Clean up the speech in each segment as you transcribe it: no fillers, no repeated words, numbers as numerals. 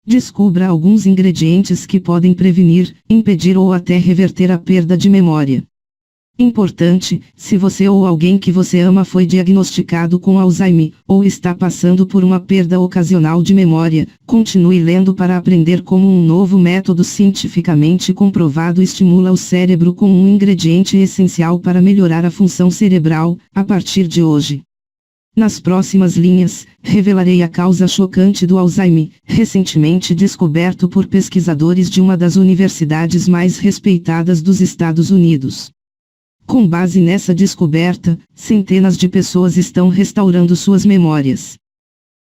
Descubra alguns ingredientes que podem prevenir, impedir ou até reverter a perda de memória. Importante: se você ou alguém que você ama foi diagnosticado com Alzheimer, ou está passando por uma perda ocasional de memória, continue lendo para aprender como um novo método cientificamente comprovado estimula o cérebro com um ingrediente essencial para melhorar a função cerebral, a partir de hoje. Nas próximas linhas, revelarei a causa chocante do Alzheimer, recentemente descoberto por pesquisadores de uma das universidades mais respeitadas dos Estados Unidos. Com base nessa descoberta, centenas de pessoas estão restaurando suas memórias.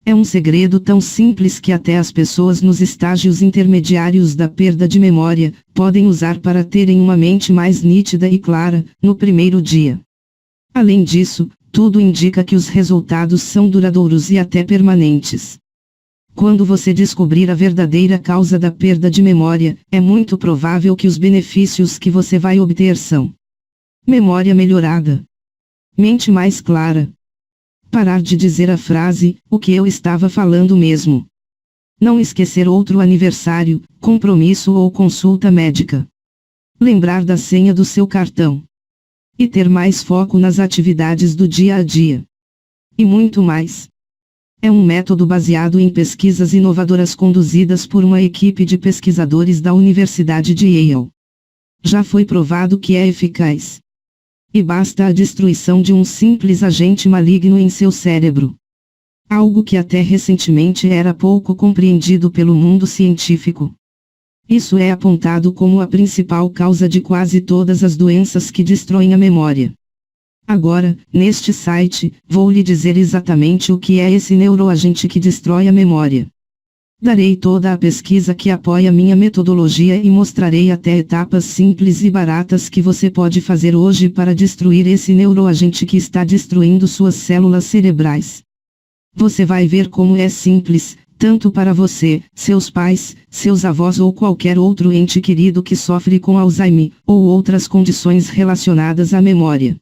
É um segredo tão simples que até as pessoas nos estágios intermediários da perda de memória podem usar para terem uma mente mais nítida e clara no primeiro dia. Além disso, tudo indica que os resultados são duradouros e até permanentes. Quando você descobrir a verdadeira causa da perda de memória, é muito provável que os benefícios que você vai obter são: memória melhorada, mente mais clara, parar de dizer a frase, o que eu estava falando mesmo, não esquecer outro aniversário, compromisso ou consulta médica, lembrar da senha do seu cartão, e ter mais foco nas atividades do dia a dia. E muito mais. É um método baseado em pesquisas inovadoras conduzidas por uma equipe de pesquisadores da Universidade de Yale. Já foi provado que é eficaz. E basta a destruição de um simples agente maligno em seu cérebro. Algo que até recentemente era pouco compreendido pelo mundo científico. Isso é apontado como a principal causa de quase todas as doenças que destroem a memória. Agora, neste site, vou lhe dizer exatamente o que é esse neuroagente que destrói a memória. Darei toda a pesquisa que apoia minha metodologia e mostrarei até etapas simples e baratas que você pode fazer hoje para destruir esse neuroagente que está destruindo suas células cerebrais. Você vai ver como é simples, tanto para você, seus pais, seus avós ou qualquer outro ente querido que sofre com Alzheimer, ou outras condições relacionadas à memória.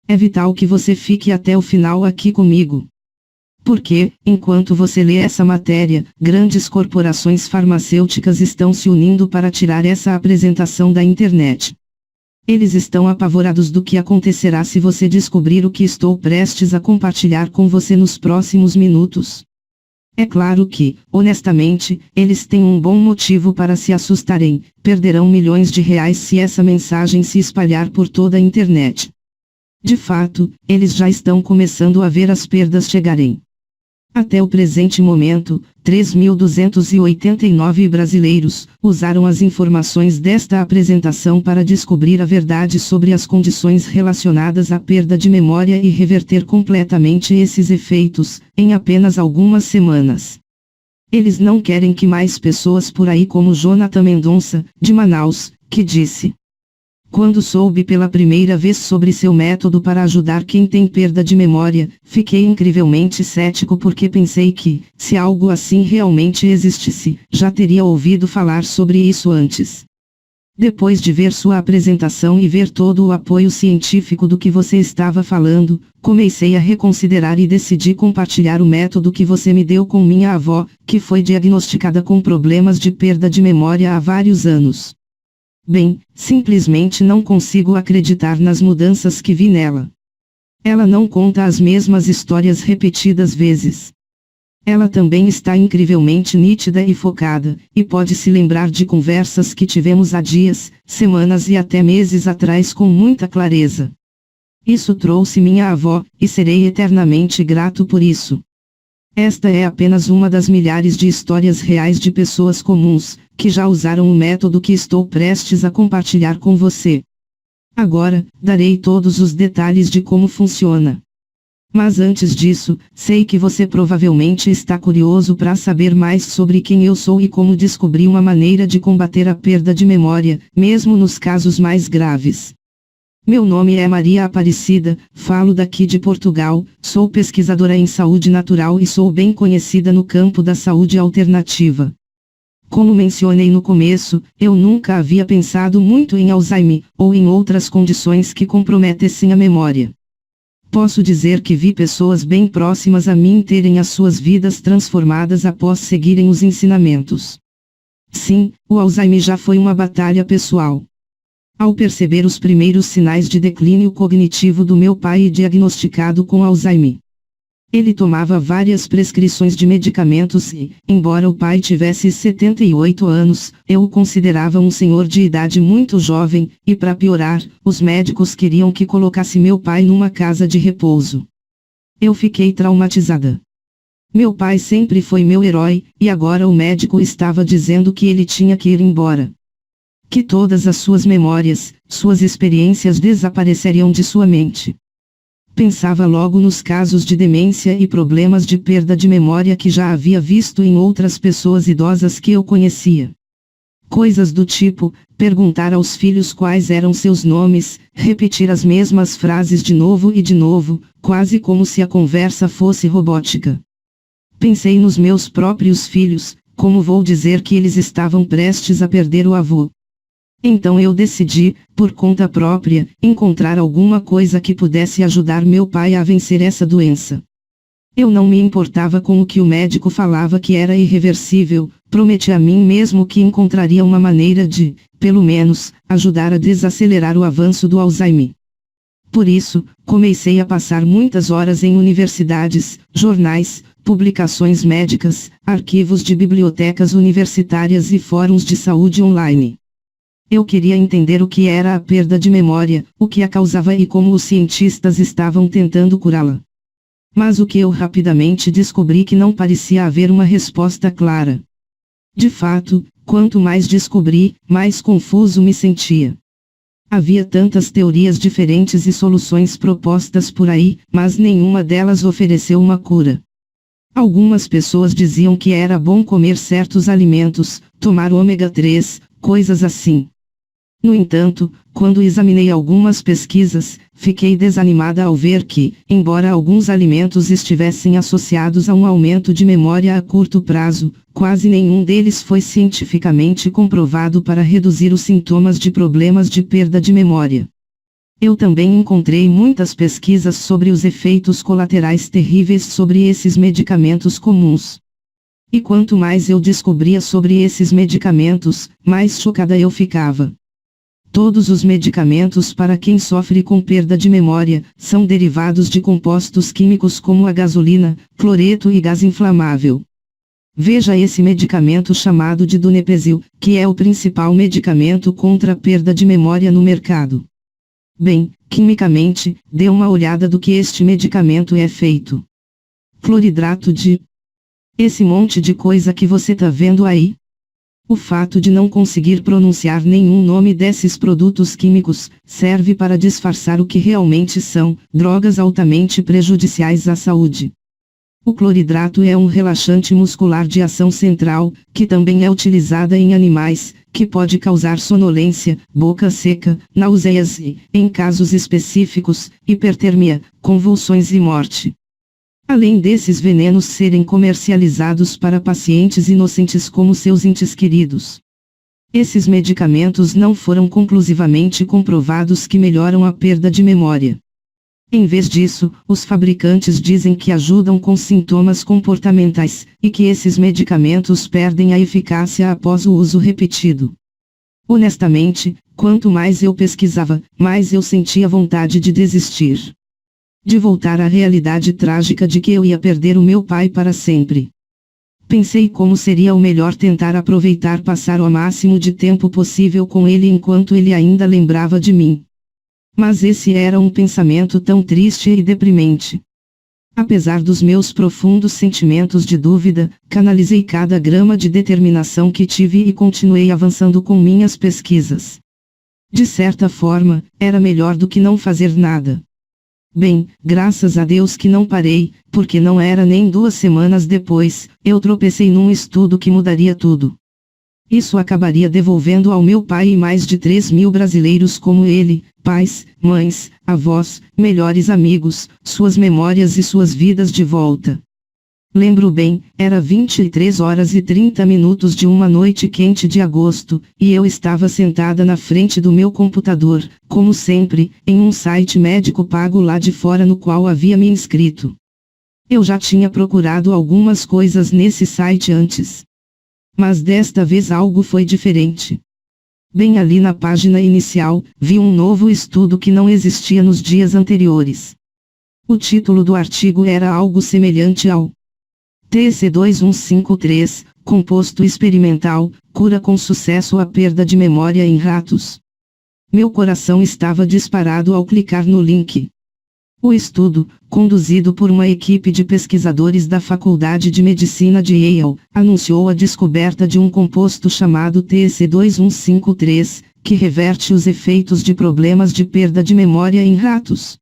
É vital que você fique até o final aqui comigo. Porque, enquanto você lê essa matéria, grandes corporações farmacêuticas estão se unindo para tirar essa apresentação da internet. Eles estão apavorados do que acontecerá se você descobrir o que estou prestes a compartilhar com você nos próximos minutos. É claro que, honestamente, eles têm um bom motivo para se assustarem: perderão milhões de reais se essa mensagem se espalhar por toda a internet. De fato, eles já estão começando a ver as perdas chegarem. Até o presente momento, 3.289 brasileiros usaram as informações desta apresentação para descobrir a verdade sobre as condições relacionadas à perda de memória e reverter completamente esses efeitos, em apenas algumas semanas. Eles não querem que mais pessoas por aí como Jonathan Mendonça, de Manaus, que disse: quando soube pela primeira vez sobre seu método para ajudar quem tem perda de memória, fiquei incrivelmente cético porque pensei que, se algo assim realmente existisse, já teria ouvido falar sobre isso antes. Depois de ver sua apresentação e ver todo o apoio científico do que você estava falando, comecei a reconsiderar e decidi compartilhar o método que você me deu com minha avó, que foi diagnosticada com problemas de perda de memória há vários anos. Bem, simplesmente não consigo acreditar nas mudanças que vi nela. Ela não conta as mesmas histórias repetidas vezes. Ela também está incrivelmente nítida e focada, e pode se lembrar de conversas que tivemos há dias, semanas e até meses atrás com muita clareza. Isso trouxe minha avó, e serei eternamente grato por isso. Esta é apenas uma das milhares de histórias reais de pessoas comuns, que já usaram o método que estou prestes a compartilhar com você. Agora, darei todos os detalhes de como funciona. Mas antes disso, sei que você provavelmente está curioso para saber mais sobre quem eu sou e como descobri uma maneira de combater a perda de memória, mesmo nos casos mais graves. Meu nome é Maria Aparecida, falo daqui de Portugal, sou pesquisadora em saúde natural e sou bem conhecida no campo da saúde alternativa. Como mencionei no começo, eu nunca havia pensado muito em Alzheimer, ou em outras condições que comprometessem a memória. Posso dizer que vi pessoas bem próximas a mim terem as suas vidas transformadas após seguirem os ensinamentos. Sim, o Alzheimer já foi uma batalha pessoal. Ao perceber os primeiros sinais de declínio cognitivo do meu pai e diagnosticado com Alzheimer, ele tomava várias prescrições de medicamentos e, embora o pai tivesse 78 anos, eu o considerava um senhor de idade muito jovem, e para piorar, os médicos queriam que colocasse meu pai numa casa de repouso. Eu fiquei traumatizada. Meu pai sempre foi meu herói, e agora o médico estava dizendo que ele tinha que ir embora. Que todas as suas memórias, suas experiências desapareceriam de sua mente. Pensava logo nos casos de demência e problemas de perda de memória que já havia visto em outras pessoas idosas que eu conhecia. Coisas do tipo, perguntar aos filhos quais eram seus nomes, repetir as mesmas frases de novo e de novo, quase como se a conversa fosse robótica. Pensei nos meus próprios filhos, como vou dizer que eles estavam prestes a perder o avô. Então eu decidi, por conta própria, encontrar alguma coisa que pudesse ajudar meu pai a vencer essa doença. Eu não me importava com o que o médico falava que era irreversível, prometi a mim mesmo que encontraria uma maneira de, pelo menos, ajudar a desacelerar o avanço do Alzheimer. Por isso, comecei a passar muitas horas em universidades, jornais, publicações médicas, arquivos de bibliotecas universitárias e fóruns de saúde online. Eu queria entender o que era a perda de memória, o que a causava e como os cientistas estavam tentando curá-la. Mas o que eu rapidamente descobri que não parecia haver uma resposta clara. De fato, quanto mais descobri, mais confuso me sentia. Havia tantas teorias diferentes e soluções propostas por aí, mas nenhuma delas ofereceu uma cura. Algumas pessoas diziam que era bom comer certos alimentos, tomar ômega 3, coisas assim. No entanto, quando examinei algumas pesquisas, fiquei desanimada ao ver que, embora alguns alimentos estivessem associados a um aumento de memória a curto prazo, quase nenhum deles foi cientificamente comprovado para reduzir os sintomas de problemas de perda de memória. Eu também encontrei muitas pesquisas sobre os efeitos colaterais terríveis sobre esses medicamentos comuns. E quanto mais eu descobria sobre esses medicamentos, mais chocada eu ficava. Todos os medicamentos para quem sofre com perda de memória são derivados de compostos químicos como a gasolina, cloreto e gás inflamável. Veja esse medicamento chamado de Donepezil, que é o principal medicamento contra a perda de memória no mercado. Bem, quimicamente, dê uma olhada do que este medicamento é feito. Cloridrato de... Esse monte de coisa que você tá vendo aí? O fato de não conseguir pronunciar nenhum nome desses produtos químicos, serve para disfarçar o que realmente são, drogas altamente prejudiciais à saúde. O cloridrato é um relaxante muscular de ação central, que também é utilizada em animais, que pode causar sonolência, boca seca, náuseas e, em casos específicos, hipertermia, convulsões e morte. Além desses venenos serem comercializados para pacientes inocentes como seus entes queridos. Esses medicamentos não foram conclusivamente comprovados que melhoram a perda de memória. Em vez disso, os fabricantes dizem que ajudam com sintomas comportamentais, e que esses medicamentos perdem a eficácia após o uso repetido. Honestamente, quanto mais eu pesquisava, mais eu sentia vontade de desistir. De voltar à realidade trágica de que eu ia perder o meu pai para sempre. Pensei como seria o melhor tentar aproveitar passar o máximo de tempo possível com ele enquanto ele ainda lembrava de mim. Mas esse era um pensamento tão triste e deprimente. Apesar dos meus profundos sentimentos de dúvida, canalizei cada grama de determinação que tive e continuei avançando com minhas pesquisas. De certa forma, era melhor do que não fazer nada. Bem, graças a Deus que não parei, porque não era nem 2 semanas depois, eu tropecei num estudo que mudaria tudo. Isso acabaria devolvendo ao meu pai e mais de 3.000 brasileiros como ele, pais, mães, avós, melhores amigos, suas memórias e suas vidas de volta. Lembro bem, era 23 horas e 30 minutos de uma noite quente de agosto, e eu estava sentada na frente do meu computador, como sempre, em um site médico pago lá de fora no qual havia me inscrito. Eu já tinha procurado algumas coisas nesse site antes. Mas desta vez algo foi diferente. Bem ali na página inicial, vi um novo estudo que não existia nos dias anteriores. O título do artigo era algo semelhante ao TC2153, composto experimental, cura com sucesso a perda de memória em ratos. Meu coração estava disparado ao clicar no link. O estudo, conduzido por uma equipe de pesquisadores da Faculdade de Medicina de Yale, anunciou a descoberta de um composto chamado TC2153, que reverte os efeitos de problemas de perda de memória em ratos.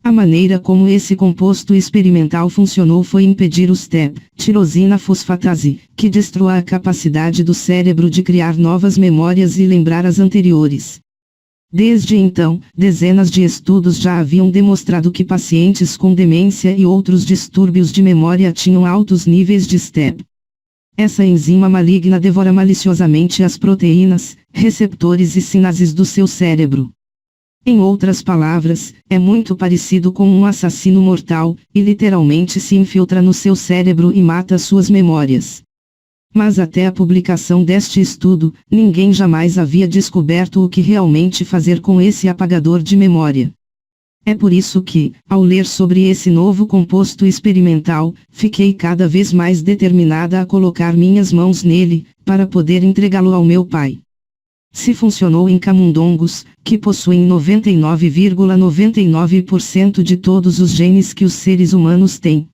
A maneira como esse composto experimental funcionou foi impedir o STEP, tirosina fosfatase, que destrua a capacidade do cérebro de criar novas memórias e lembrar as anteriores. Desde então, dezenas de estudos já haviam demonstrado que pacientes com demência e outros distúrbios de memória tinham altos níveis de STEP. Essa enzima maligna devora maliciosamente as proteínas, receptores e sinases do seu cérebro. Em outras palavras, é muito parecido com um assassino mortal, e literalmente se infiltra no seu cérebro e mata suas memórias. Mas até a publicação deste estudo, ninguém jamais havia descoberto o que realmente fazer com esse apagador de memória. É por isso que, ao ler sobre esse novo composto experimental, fiquei cada vez mais determinada a colocar minhas mãos nele, para poder entregá-lo ao meu pai. Se funcionou em camundongos, que possuem 99,99% de todos os genes que os seres humanos têm,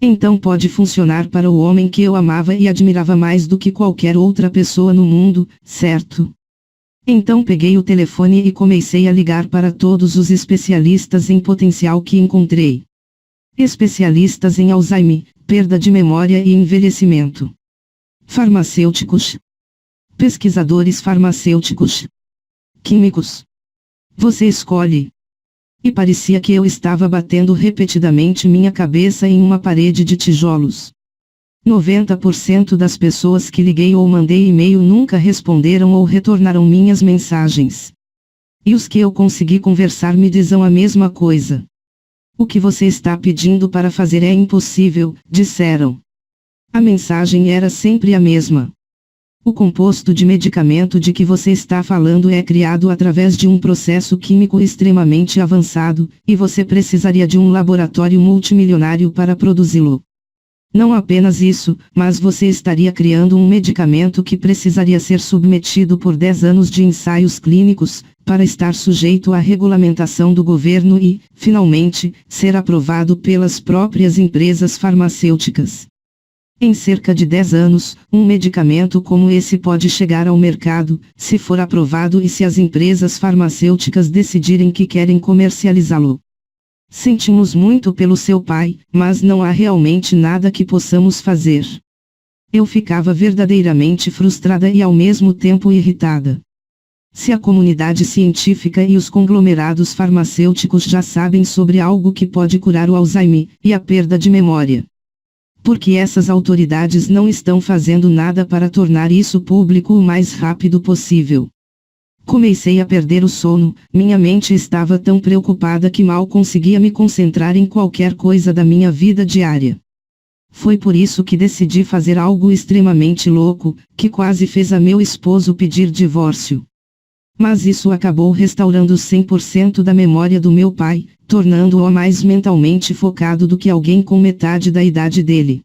então pode funcionar para o homem que eu amava e admirava mais do que qualquer outra pessoa no mundo, certo? Então peguei o telefone e comecei a ligar para todos os especialistas em potencial que encontrei. Especialistas em Alzheimer, perda de memória e envelhecimento. Farmacêuticos. Pesquisadores farmacêuticos. Químicos. Você escolhe. E parecia que eu estava batendo repetidamente minha cabeça em uma parede de tijolos. 90% das pessoas que liguei ou mandei e-mail nunca responderam ou retornaram minhas mensagens. E os que eu consegui conversar me dizem a mesma coisa. O que você está pedindo para fazer é impossível, disseram. A mensagem era sempre a mesma. O composto de medicamento de que você está falando é criado através de um processo químico extremamente avançado, e você precisaria de um laboratório multimilionário para produzi-lo. Não apenas isso, mas você estaria criando um medicamento que precisaria ser submetido por 10 anos de ensaios clínicos, para estar sujeito à regulamentação do governo e, finalmente, ser aprovado pelas próprias empresas farmacêuticas. Em cerca de 10 anos, um medicamento como esse pode chegar ao mercado, se for aprovado e se as empresas farmacêuticas decidirem que querem comercializá-lo. Sentimos muito pelo seu pai, mas não há realmente nada que possamos fazer. Eu ficava verdadeiramente frustrada e ao mesmo tempo irritada. Se a comunidade científica e os conglomerados farmacêuticos já sabem sobre algo que pode curar o Alzheimer e a perda de memória, por que essas autoridades não estão fazendo nada para tornar isso público o mais rápido possível? Comecei a perder o sono, minha mente estava tão preocupada que mal conseguia me concentrar em qualquer coisa da minha vida diária. Foi por isso que decidi fazer algo extremamente louco, que quase fez a meu esposo pedir divórcio. Mas isso acabou restaurando 100% da memória do meu pai, tornando-o mais mentalmente focado do que alguém com metade da idade dele.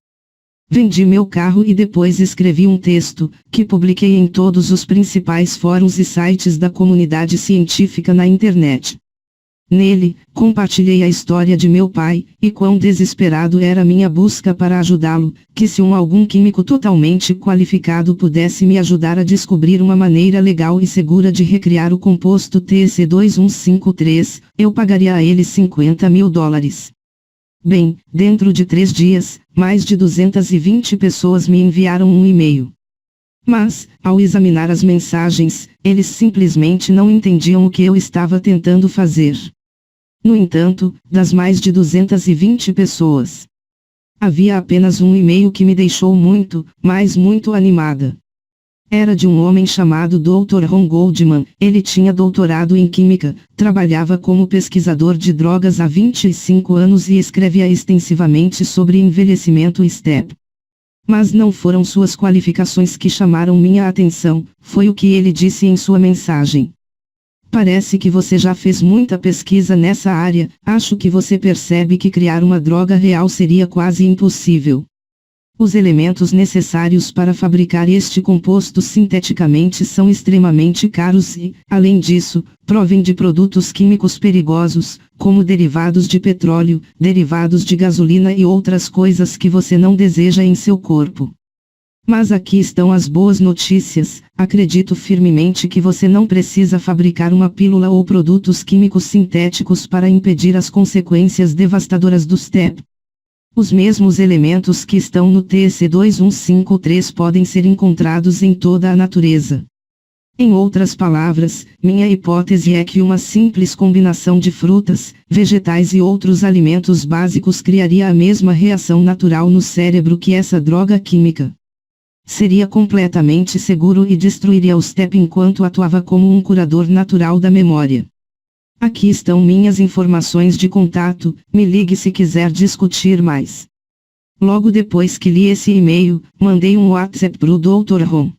Vendi meu carro e depois escrevi um texto, que publiquei em todos os principais fóruns e sites da comunidade científica na internet. Nele, compartilhei a história de meu pai, e quão desesperado era minha busca para ajudá-lo, que se algum químico totalmente qualificado pudesse me ajudar a descobrir uma maneira legal e segura de recriar o composto TC2153, eu pagaria a ele $50.000. Bem, dentro de 3 dias, mais de 220 pessoas me enviaram um e-mail. Mas, ao examinar as mensagens, eles simplesmente não entendiam o que eu estava tentando fazer. No entanto, das mais de 220 pessoas, Havia apenas um e-mail que me deixou muito, mas muito animada. Era de um homem chamado Dr. Ron Goldman. Ele tinha doutorado em Química, trabalhava como pesquisador de drogas há 25 anos e escrevia extensivamente sobre envelhecimento STEP. Mas não foram suas qualificações que chamaram minha atenção, foi o que ele disse em sua mensagem. Parece que você já fez muita pesquisa nessa área, acho que você percebe que criar uma droga real seria quase impossível. Os elementos necessários para fabricar este composto sinteticamente são extremamente caros e, além disso, provêm de produtos químicos perigosos, como derivados de petróleo, derivados de gasolina e outras coisas que você não deseja em seu corpo. Mas aqui estão as boas notícias. Acredito firmemente que você não precisa fabricar uma pílula ou produtos químicos sintéticos para impedir as consequências devastadoras do STEP. Os mesmos elementos que estão no TC2153 podem ser encontrados em toda a natureza. Em outras palavras, minha hipótese é que uma simples combinação de frutas, vegetais e outros alimentos básicos criaria a mesma reação natural no cérebro que essa droga química. Seria completamente seguro e destruiria o STEP enquanto atuava como um curador natural da memória. Aqui estão minhas informações de contato, me ligue se quiser discutir mais. Logo depois que li esse e-mail, mandei um WhatsApp pro Dr. Ron.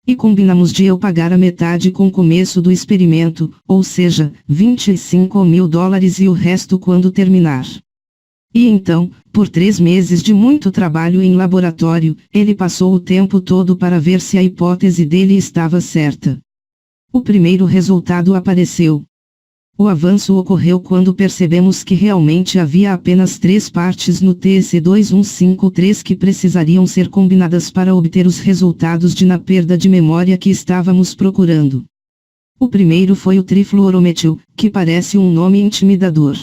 E combinamos de eu pagar a metade com o começo do experimento, ou seja, $25.000 e o resto quando terminar. E então, por 3 meses de muito trabalho em laboratório, ele passou o tempo todo para ver se a hipótese dele estava certa. O primeiro resultado apareceu. O avanço ocorreu quando percebemos que realmente havia apenas 3 partes no TC2153 que precisariam ser combinadas para obter os resultados de na perda de memória que estávamos procurando. O primeiro foi o trifluorometil, que parece um nome intimidador.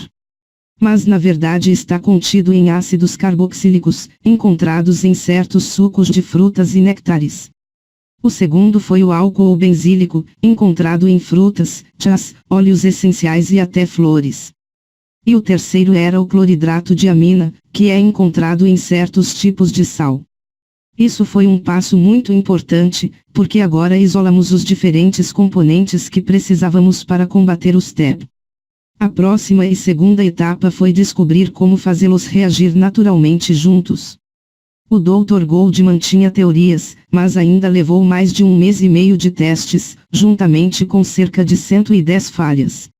Mas na verdade está contido em ácidos carboxílicos, encontrados em certos sucos de frutas e néctares. O segundo foi o álcool benzílico, encontrado em frutas, chás, óleos essenciais e até flores. E o terceiro era o cloridrato de amina, que é encontrado em certos tipos de sal. Isso foi um passo muito importante, porque agora isolamos os diferentes componentes que precisávamos para combater o STEP. A próxima e segunda etapa foi descobrir como fazê-los reagir naturalmente juntos. O Dr. Goldman tinha teorias, mas ainda levou mais de 1 mês e meio de testes, juntamente com cerca de 110 falhas.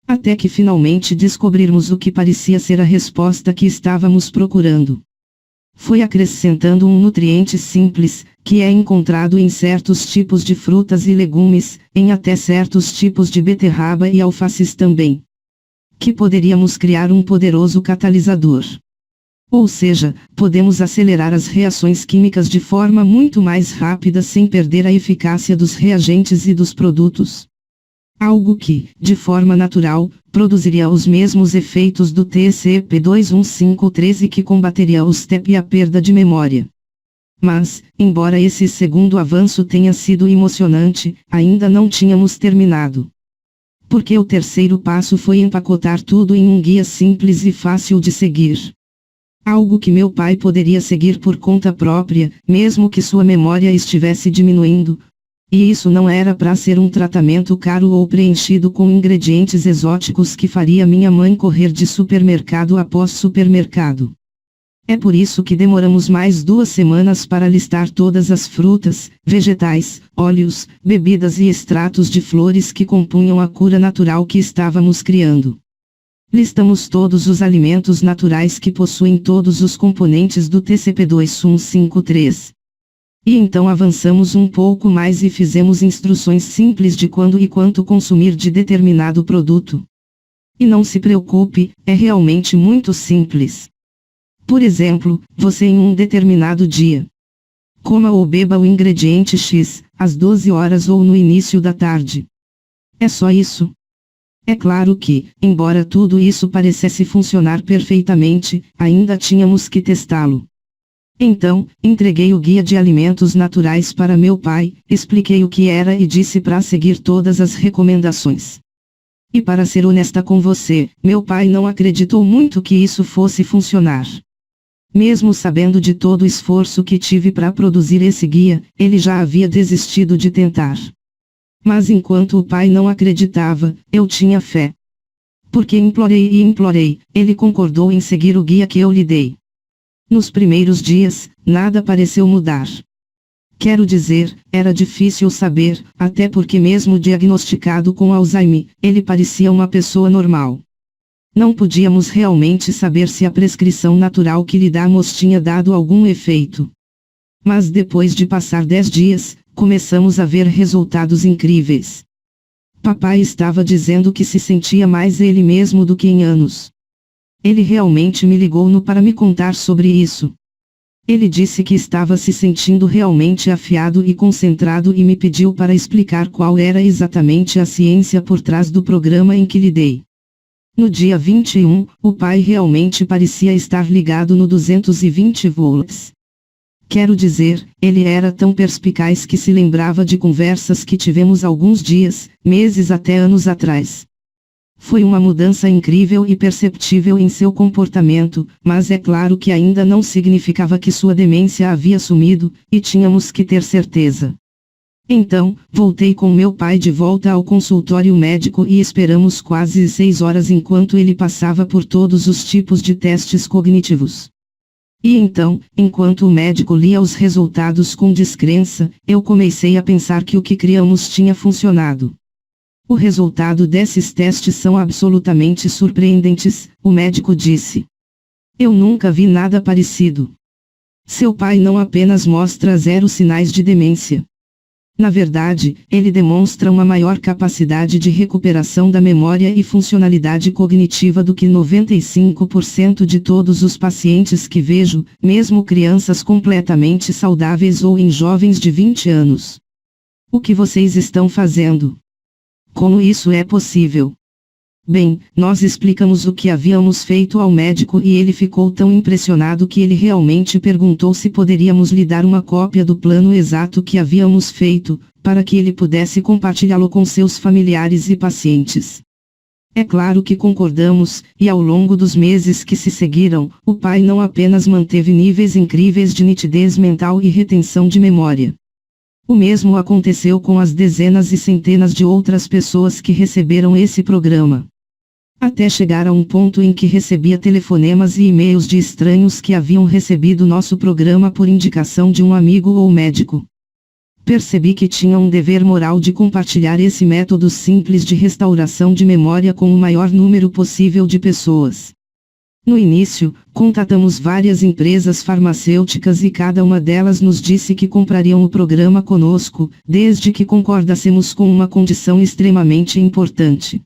Até que finalmente descobrirmos o que parecia ser a resposta que estávamos procurando. Foi acrescentando um nutriente simples, que é encontrado em certos tipos de frutas e legumes, em até certos tipos de beterraba e alfaces também. Que poderíamos criar um poderoso catalisador. Ou seja, podemos acelerar as reações químicas de forma muito mais rápida sem perder a eficácia dos reagentes e dos produtos. Algo que, de forma natural, produziria os mesmos efeitos do TCP2153 e que combateria o STEP e a perda de memória. Mas, embora esse segundo avanço tenha sido emocionante, ainda não tínhamos terminado. Porque o terceiro passo foi empacotar tudo em um guia simples e fácil de seguir. Algo que meu pai poderia seguir por conta própria, mesmo que sua memória estivesse diminuindo. E isso não era para ser um tratamento caro ou preenchido com ingredientes exóticos que faria minha mãe correr de supermercado após supermercado. É por isso que demoramos mais 2 semanas para listar todas as frutas, vegetais, óleos, bebidas e extratos de flores que compunham a cura natural que estávamos criando. Listamos todos os alimentos naturais que possuem todos os componentes do TCP2153. E então avançamos um pouco mais e fizemos instruções simples de quando e quanto consumir de determinado produto. E não se preocupe, é realmente muito simples. Por exemplo, você em um determinado dia. Coma ou beba o ingrediente X, às 12 horas ou no início da tarde. É só isso. É claro que, embora tudo isso parecesse funcionar perfeitamente, ainda tínhamos que testá-lo. Então, entreguei o guia de alimentos naturais para meu pai, expliquei o que era e disse para seguir todas as recomendações. E para ser honesta com você, meu pai não acreditou muito que isso fosse funcionar. Mesmo sabendo de todo o esforço que tive para produzir esse guia, ele já havia desistido de tentar. Mas enquanto o pai não acreditava, eu tinha fé. Porque implorei e implorei, ele concordou em seguir o guia que eu lhe dei. Nos primeiros dias, nada pareceu mudar. Quero dizer, era difícil saber, até porque mesmo diagnosticado com Alzheimer, ele parecia uma pessoa normal. Não podíamos realmente saber se a prescrição natural que lhe damos tinha dado algum efeito. Mas depois de passar 10 dias, começamos a ver resultados incríveis. Papai estava dizendo que se sentia mais ele mesmo do que em anos. Ele realmente me ligou para me contar sobre isso. Ele disse que estava se sentindo realmente afiado e concentrado e me pediu para explicar qual era exatamente a ciência por trás do programa em que lhe dei. No dia 21, o pai realmente parecia estar ligado no 220 volts. Quero dizer, ele era tão perspicaz que se lembrava de conversas que tivemos alguns dias, meses até anos atrás. Foi uma mudança incrível e perceptível em seu comportamento, mas é claro que ainda não significava que sua demência havia sumido, e tínhamos que ter certeza. Então, voltei com meu pai de volta ao consultório médico e esperamos quase 6 horas enquanto ele passava por todos os tipos de testes cognitivos. E então, enquanto o médico lia os resultados com descrença, eu comecei a pensar que o que criamos tinha funcionado. O resultado desses testes são absolutamente surpreendentes, o médico disse. Eu nunca vi nada parecido. Seu pai não apenas mostra 0 sinais de demência. Na verdade, ele demonstra uma maior capacidade de recuperação da memória e funcionalidade cognitiva do que 95% de todos os pacientes que vejo, mesmo crianças completamente saudáveis ou em jovens de 20 anos. O que vocês estão fazendo? Como isso é possível? Bem, nós explicamos o que havíamos feito ao médico e ele ficou tão impressionado que ele realmente perguntou se poderíamos lhe dar uma cópia do plano exato que havíamos feito, para que ele pudesse compartilhá-lo com seus familiares e pacientes. É claro que concordamos, e ao longo dos meses que se seguiram, o pai não apenas manteve níveis incríveis de nitidez mental e retenção de memória. O mesmo aconteceu com as dezenas e centenas de outras pessoas que receberam esse programa. Até chegar a um ponto em que recebia telefonemas e e-mails de estranhos que haviam recebido nosso programa por indicação de um amigo ou médico. Percebi que tinha um dever moral de compartilhar esse método simples de restauração de memória com o maior número possível de pessoas. No início, contatamos várias empresas farmacêuticas e cada uma delas nos disse que comprariam o programa conosco, desde que concordássemos com uma condição extremamente importante.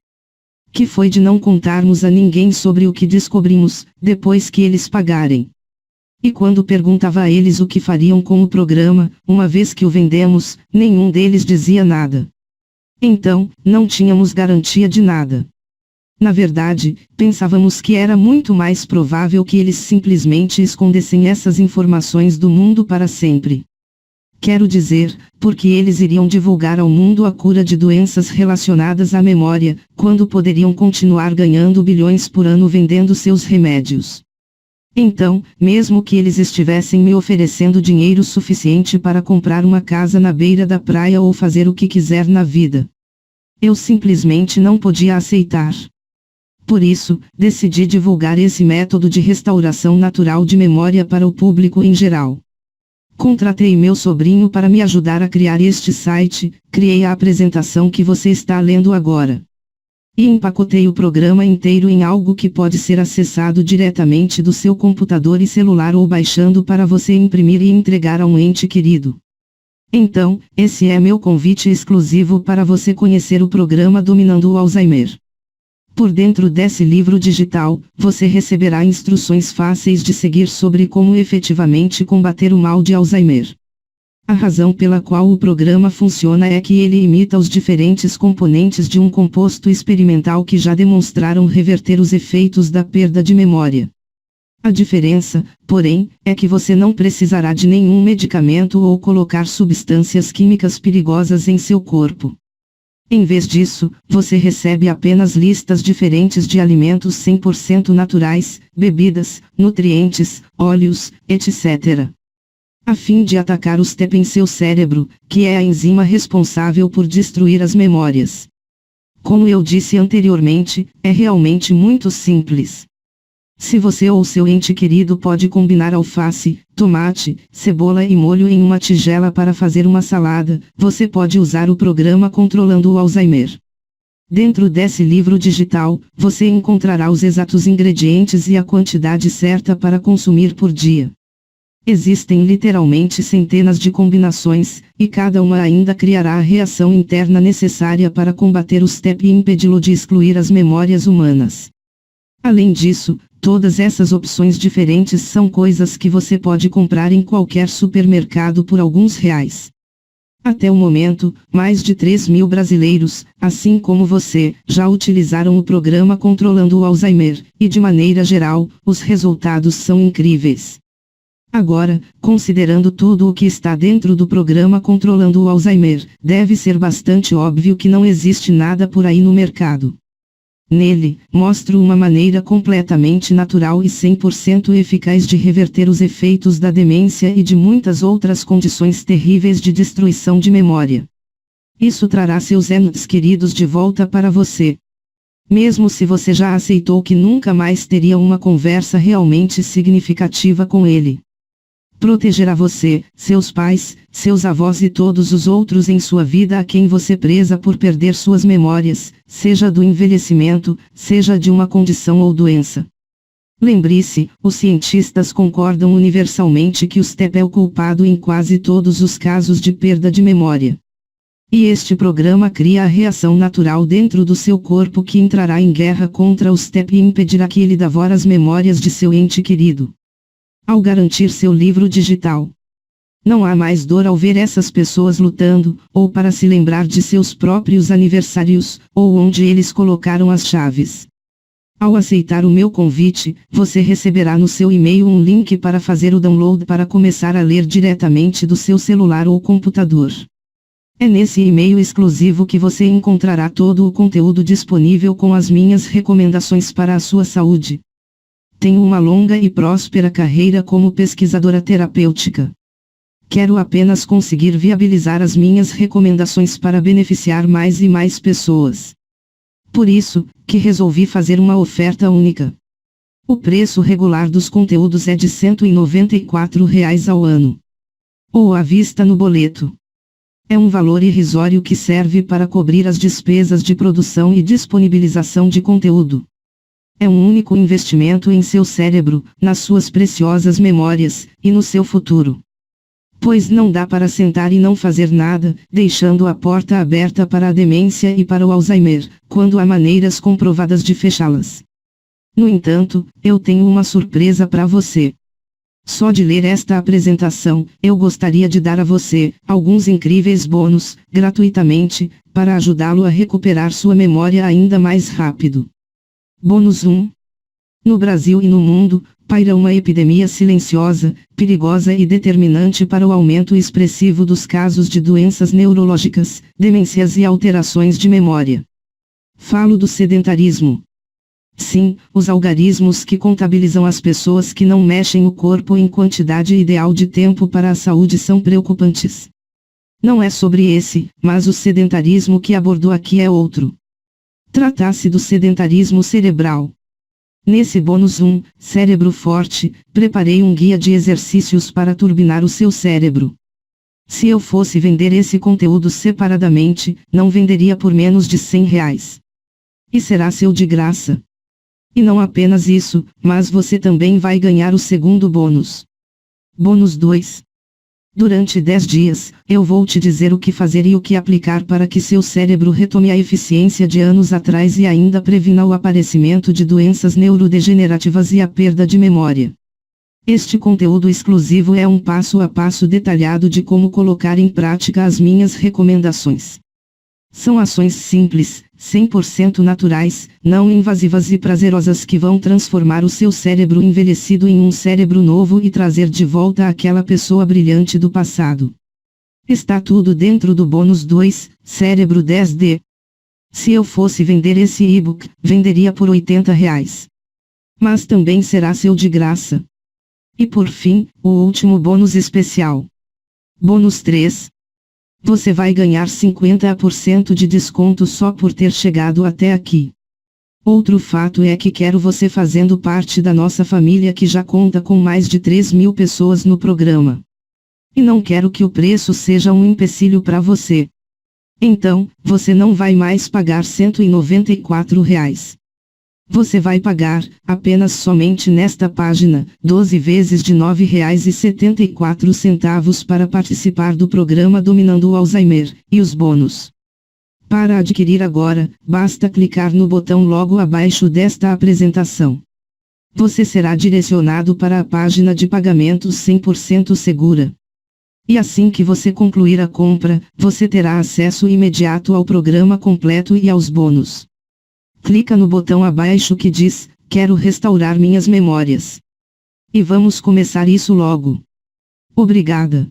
Que foi de não contarmos a ninguém sobre o que descobrimos, depois que eles pagarem. E quando perguntava a eles o que fariam com o programa, uma vez que o vendemos, nenhum deles dizia nada. Então, não tínhamos garantia de nada. Na verdade, pensávamos que era muito mais provável que eles simplesmente escondessem essas informações do mundo para sempre. Quero dizer, porque eles iriam divulgar ao mundo a cura de doenças relacionadas à memória, quando poderiam continuar ganhando bilhões por ano vendendo seus remédios. Então, mesmo que eles estivessem me oferecendo dinheiro suficiente para comprar uma casa na beira da praia ou fazer o que quiser na vida, eu simplesmente não podia aceitar. Por isso, decidi divulgar esse método de restauração natural de memória para o público em geral. Contratei meu sobrinho para me ajudar a criar este site, criei a apresentação que você está lendo agora. E empacotei o programa inteiro em algo que pode ser acessado diretamente do seu computador e celular ou baixando para você imprimir e entregar a um ente querido. Então, esse é meu convite exclusivo para você conhecer o programa Dominando o Alzheimer. Por dentro desse livro digital, você receberá instruções fáceis de seguir sobre como efetivamente combater o mal de Alzheimer. A razão pela qual o programa funciona é que ele imita os diferentes componentes de um composto experimental que já demonstraram reverter os efeitos da perda de memória. A diferença, porém, é que você não precisará de nenhum medicamento ou colocar substâncias químicas perigosas em seu corpo. Em vez disso, você recebe apenas listas diferentes de alimentos 100% naturais, bebidas, nutrientes, óleos, etc. A fim de atacar o STEP em seu cérebro, que é a enzima responsável por destruir as memórias. Como eu disse anteriormente, é realmente muito simples. Se você ou seu ente querido pode combinar alface, tomate, cebola e molho em uma tigela para fazer uma salada, você pode usar o programa Controlando o Alzheimer. Dentro desse livro digital, você encontrará os exatos ingredientes e a quantidade certa para consumir por dia. Existem literalmente centenas de combinações, e cada uma ainda criará a reação interna necessária para combater o STEP e impedi-lo de excluir as memórias humanas. Além disso, todas essas opções diferentes são coisas que você pode comprar em qualquer supermercado por alguns reais. Até o momento, mais de 3.000 brasileiros, assim como você, já utilizaram o programa Controlando o Alzheimer, e de maneira geral, os resultados são incríveis. Agora, considerando tudo o que está dentro do programa Controlando o Alzheimer, deve ser bastante óbvio que não existe nada por aí no mercado. Nele, mostro uma maneira completamente natural e 100% eficaz de reverter os efeitos da demência e de muitas outras condições terríveis de destruição de memória. Isso trará seus entes queridos de volta para você. Mesmo se você já aceitou que nunca mais teria uma conversa realmente significativa com ele. Protegerá você, seus pais, seus avós e todos os outros em sua vida a quem você preza por perder suas memórias, seja do envelhecimento, seja de uma condição ou doença. Lembre-se, os cientistas concordam universalmente que o STEP é o culpado em quase todos os casos de perda de memória. E este programa cria a reação natural dentro do seu corpo que entrará em guerra contra o STEP e impedirá que ele devore as memórias de seu ente querido. Ao garantir seu livro digital, não há mais dor ao ver essas pessoas lutando, ou para se lembrar de seus próprios aniversários, ou onde eles colocaram as chaves. Ao aceitar o meu convite, você receberá no seu e-mail um link para fazer o download para começar a ler diretamente do seu celular ou computador. É nesse e-mail exclusivo que você encontrará todo o conteúdo disponível com as minhas recomendações para a sua saúde. Tenho uma longa e próspera carreira como pesquisadora terapêutica. Quero apenas conseguir viabilizar as minhas recomendações para beneficiar mais e mais pessoas. Por isso, que resolvi fazer uma oferta única. O preço regular dos conteúdos é de R$ 194 ao ano. Ou à vista no boleto. É um valor irrisório que serve para cobrir as despesas de produção e disponibilização de conteúdo. É um único investimento em seu cérebro, nas suas preciosas memórias, e no seu futuro. Pois não dá para sentar e não fazer nada, deixando a porta aberta para a demência e para o Alzheimer, quando há maneiras comprovadas de fechá-las. No entanto, eu tenho uma surpresa para você. Só de ler esta apresentação, eu gostaria de dar a você alguns incríveis bônus, gratuitamente, para ajudá-lo a recuperar sua memória ainda mais rápido. Bônus 1. No Brasil e no mundo, paira uma epidemia silenciosa, perigosa e determinante para o aumento expressivo dos casos de doenças neurológicas, demências e alterações de memória. Falo do sedentarismo. Sim, os algarismos que contabilizam as pessoas que não mexem o corpo em quantidade ideal de tempo para a saúde são preocupantes. Não é sobre esse, mas o sedentarismo que abordou aqui é outro. Trata-se do sedentarismo cerebral. Nesse bônus 1, Cérebro Forte, preparei um guia de exercícios para turbinar o seu cérebro. Se eu fosse vender esse conteúdo separadamente, não venderia por menos de R$ 100. E será seu de graça. E não apenas isso, mas você também vai ganhar o segundo bônus. Bônus 2. Durante 10 dias, eu vou te dizer o que fazer e o que aplicar para que seu cérebro retome a eficiência de anos atrás e ainda previna o aparecimento de doenças neurodegenerativas e a perda de memória. Este conteúdo exclusivo é um passo a passo detalhado de como colocar em prática as minhas recomendações. São ações simples, 100% naturais, não invasivas e prazerosas que vão transformar o seu cérebro envelhecido em um cérebro novo e trazer de volta aquela pessoa brilhante do passado. Está tudo dentro do bônus 2, Cérebro 10D. Se eu fosse vender esse e-book, venderia por R$ 80. Mas também será seu de graça. E por fim, o último bônus especial. Bônus 3. Você vai ganhar 50% de desconto só por ter chegado até aqui. Outro fato é que quero você fazendo parte da nossa família que já conta com mais de 3.000 pessoas no programa. E não quero que o preço seja um empecilho para você. Então, você não vai mais pagar R$ 194. Você vai pagar, apenas somente nesta página, 12 vezes de R$ 9,74 para participar do programa Dominando o Alzheimer, e os bônus. Para adquirir agora, basta clicar no botão logo abaixo desta apresentação. Você será direcionado para a página de pagamentos 100% segura. E assim que você concluir a compra, você terá acesso imediato ao programa completo e aos bônus. Clica no botão abaixo que diz, quero restaurar minhas memórias. E vamos começar isso logo. Obrigada.